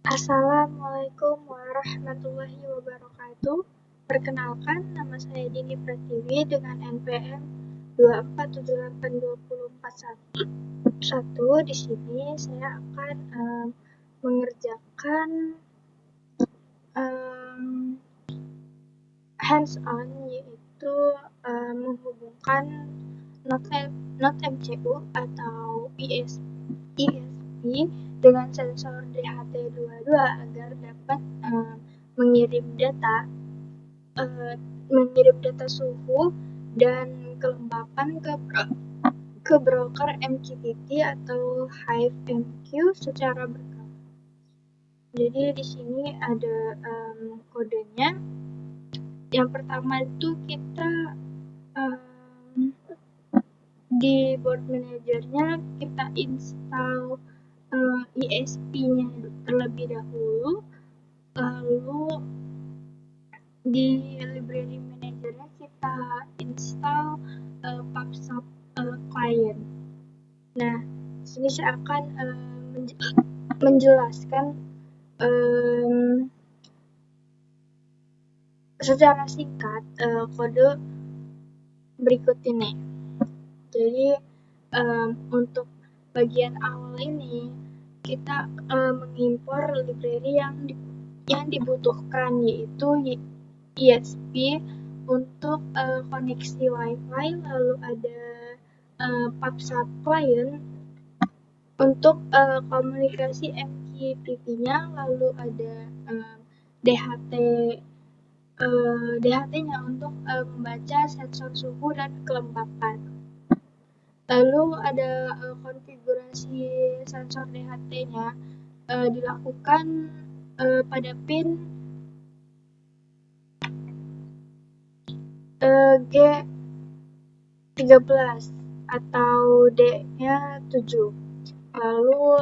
Assalamualaikum warahmatullahi wabarakatuh. Perkenalkan, nama saya Dini Pratiwi dengan NPM 2478241. Di sini saya akan mengerjakan hands-on, yaitu menghubungkan Node MCU atau ESP dengan sensor DHT22 agar dapat mengirim data suhu dan kelembapan ke broker MQTT atau HiveMQ secara berkala. Jadi di sini ada kodenya. Yang pertama itu kita di board manajernya kita install ESP-nya terlebih dahulu, lalu di library manajernya kita install PubSub client. Nah, di sini saya akan menjelaskan secara singkat kode berikut ini. Jadi untuk bagian awal ini kita mengimpor library yang dibutuhkan, yaitu ESP untuk koneksi WiFi, lalu ada PubSub client untuk komunikasi MQTT-nya, lalu ada DHT-nya untuk membaca sensor suhu dan kelembapan. Lalu ada konfigurasi sensor DHT-nya dilakukan pada pin G13 atau D-nya 7. Lalu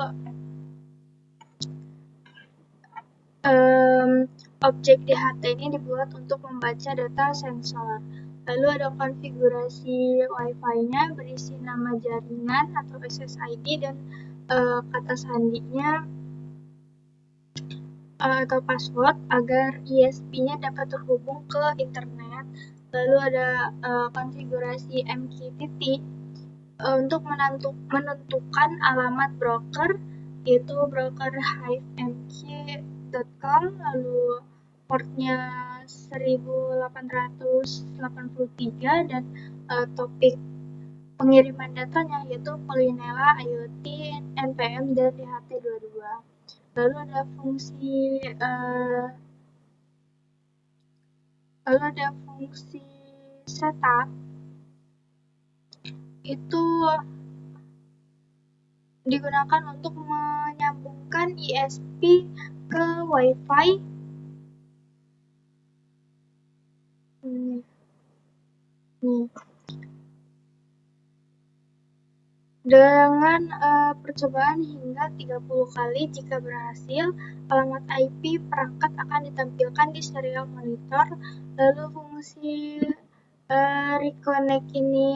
objek DHT ini dibuat untuk membaca data sensor. Lalu ada konfigurasi Wi-Fi-nya berisi nama jaringan atau SSID dan kata sandinya atau password agar ESP-nya dapat terhubung ke internet. Lalu ada konfigurasi MQTT untuk menentukan alamat broker, yaitu broker HiveMQ.com, lalu portnya 1883 dan topik pengiriman datanya yaitu Polinela, IoT, NPM, dan DHT22. Lalu ada fungsi setup, itu digunakan untuk menyambungkan ESP ke WiFi dengan percobaan hingga 30 kali. Jika berhasil, alamat IP perangkat akan ditampilkan di serial monitor. Lalu fungsi reconnect ini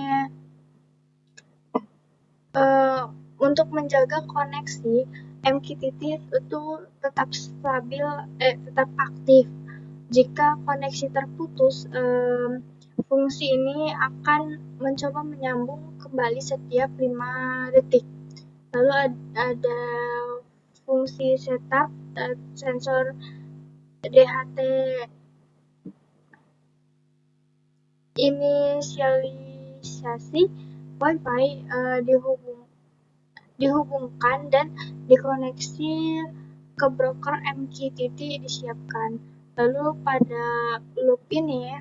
untuk menjaga koneksi MQTT itu tetap stabil, tetap aktif. Jika koneksi terputus, fungsi ini akan mencoba menyambung kembali setiap 5 detik. Lalu ada fungsi setup sensor DHT inisialisasi Wi-Fi dihubungkan dan dikoneksi ke broker MQTT disiapkan. Lalu pada loop ini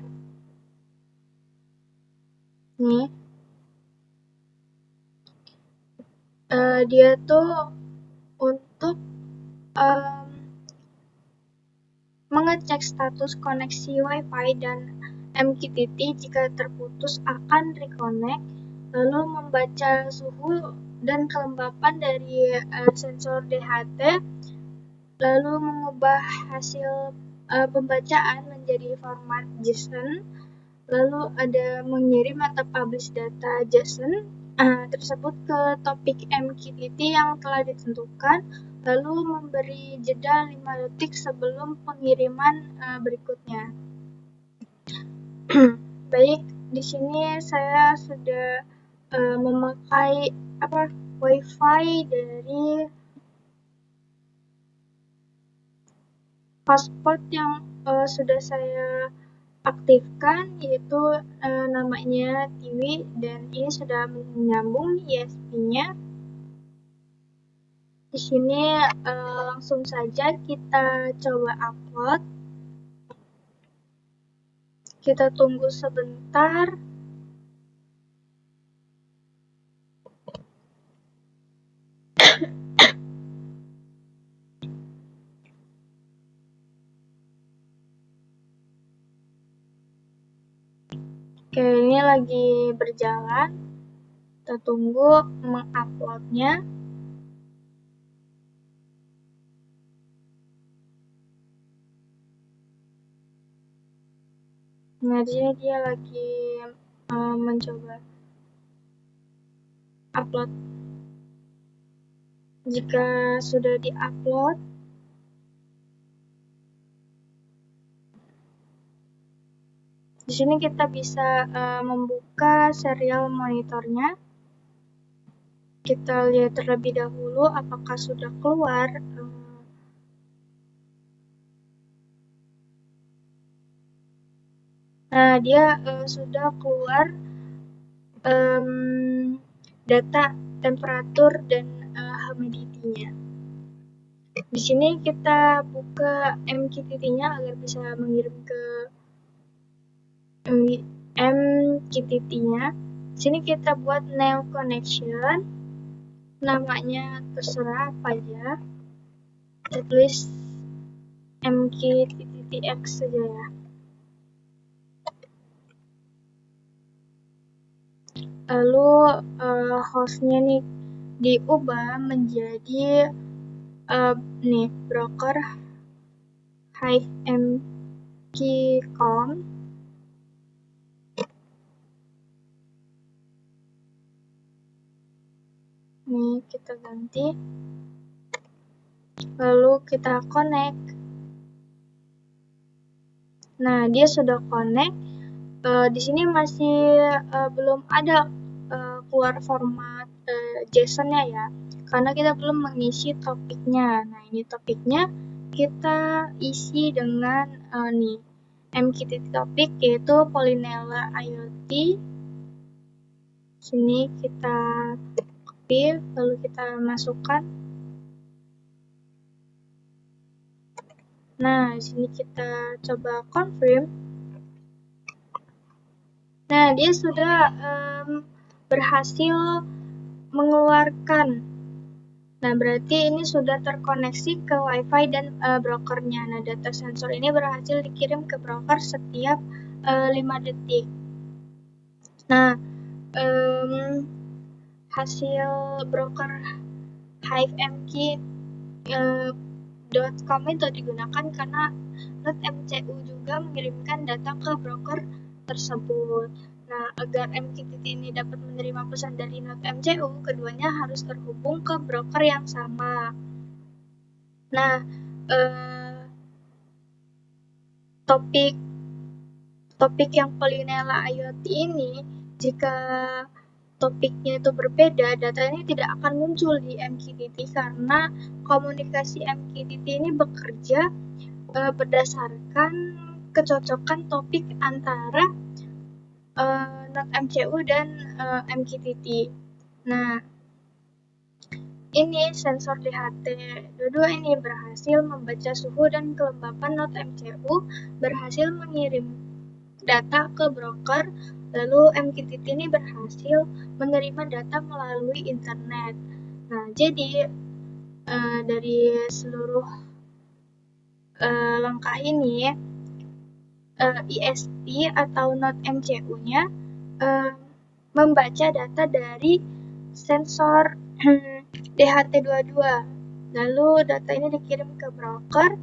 dia tuh untuk mengecek status koneksi Wi-Fi dan MQTT. Jika terputus akan reconnect, lalu membaca suhu dan kelembapan dari sensor DHT, lalu mengubah hasil pembacaan menjadi format JSON, lalu ada mengirim atau publish data JSON tersebut ke topik MQTT yang telah ditentukan, lalu memberi jeda 5 detik sebelum pengiriman berikutnya. Baik, di sini saya sudah memakai WiFi dari hotspot yang sudah saya aktifkan, yaitu namanya Tiwi, dan ini sudah menyambung ISP-nya. Di sini langsung saja kita coba upload. Kita tunggu sebentar. Oke, ini lagi berjalan. Kita tunggu menguploadnya. Nah, di sini dia lagi mencoba upload. Jika sudah diupload, di sini kita bisa membuka serial monitornya. Kita lihat terlebih dahulu apakah sudah keluar. Nah, dia sudah keluar data temperatur dan humidity-nya. Di sini kita buka MQTT-nya agar bisa mengirim ke MQTT-nya. Di sini kita buat new connection. Namanya terserah apa aja. Kita tulis MQTTX saja ya. Lalu hostnya nih diubah menjadi broker HiveMQ.com. Nih kita ganti. Lalu kita connect. Nah, dia sudah connect. Di sini masih belum ada keluar format JSON-nya ya, karena kita belum mengisi topiknya. Nah, ini topiknya kita isi dengan MQTT topik, yaitu Pollynella IoT. Sini kita copy, lalu kita masukkan. Nah, di sini kita coba confirm. Nah, dia sudah berhasil mengeluarkan. Nah, berarti ini sudah terkoneksi ke WiFi dan brokernya. Nah, data sensor ini berhasil dikirim ke broker setiap 5 detik. Nah, hasil broker HiveMQ.com itu digunakan karena NodeMCU juga mengirimkan data ke broker tersebut. Nah, agar MQTT ini dapat menerima pesan dari NodeMCU, keduanya harus terhubung ke broker yang sama. Nah, topik yang Pollynella IoT ini, jika topiknya itu berbeda, data ini tidak akan muncul di MQTT karena komunikasi MQTT ini bekerja berdasarkan kecocokan topik antara NodeMCU dan MQTT. Nah, ini sensor DHT22 ini berhasil membaca suhu dan kelembapan NodeMCU, berhasil mengirim data ke broker, lalu MQTT ini berhasil menerima data melalui internet. Nah, jadi dari seluruh langkah ini, ISP atau NodeMCU-nya membaca data dari sensor DHT22. Lalu data ini dikirim ke broker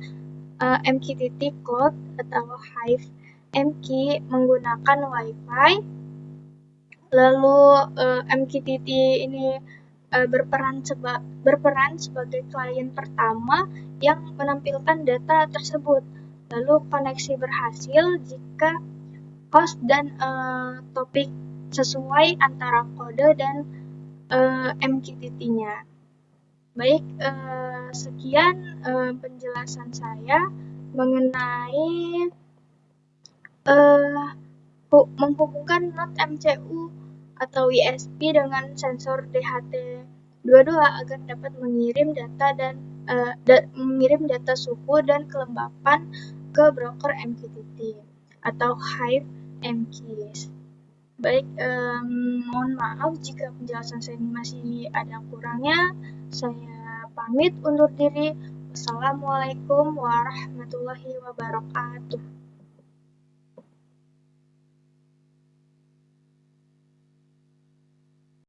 MQTT code atau HiveMQ menggunakan WiFi. Lalu MQTT ini berperan sebagai klien pertama yang menampilkan data tersebut. Lalu koneksi berhasil jika host dan topik sesuai antara kode dan MQTT-nya. Baik, sekian penjelasan saya mengenai menghubungkan not MCU atau ISP dengan sensor DHT22 agar dapat mengirim data suhu dan kelembapan ke broker MQTT atau Hive MQs. Baik, mohon maaf jika penjelasan saya ini masih ada kurangnya. Saya pamit undur diri. Wassalamualaikum warahmatullahi wabarakatuh.